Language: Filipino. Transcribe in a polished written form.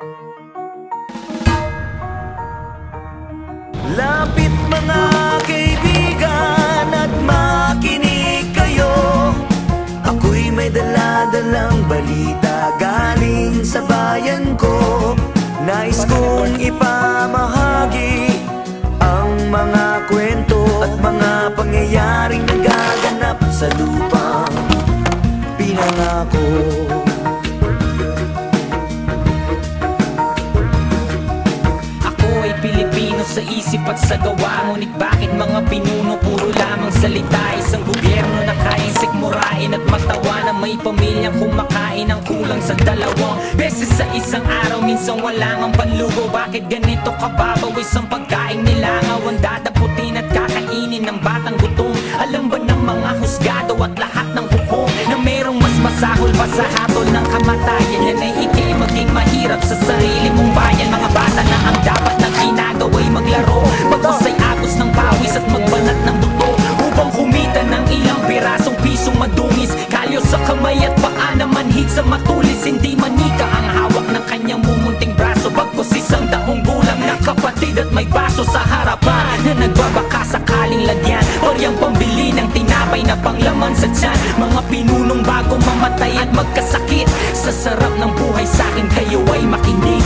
Lapit mga kaibigan at makinig kayo. Ako'y may dala-dalang balita galing sa bayan ko. Nais kong ipamahagi ang mga kwento at mga pangyayaring nagaganap sa lupang pinangako. Pilipino sa isip at sa gawa, ngunit bakit mga pinuno puro lamang salita? Isang gobyerno na kayang sikmurain at matawa na may pamilyang kumakain ng kulang sa 2 beses sa isang araw. Minsan wala ngang panlugo. Bakit ganito kababaw isang pagkain nilangaw? Ang dadaputin at kakainin ng batang gutom. Alam ba ng mga husgado at lahat ng hukom na merong mas masahol pa sa hatol ng kamatayan? Yan ay ikay maging mahirap sa sarili mong bayan. Mga bata na ang dapat na ginagawa'y maglaro, magusay agos ng pawis at magbanat ng buto upang kumita ng ilang pirasong pisong madungis. Kalyo sa kamay at paa na manhid sa matulis. Hindi manika ang hawak ng kanyang mumunting braso, bagkos isang taong gulang na kapatid at may baso sa harapan na nagbabaka sakaling lagyan oryang pambili ng tinapay na panglaman sa tiyan. Mga pinunong bago mamatay at magkasakit, sa sarap ng buhay sa'kin kayo ay makinig.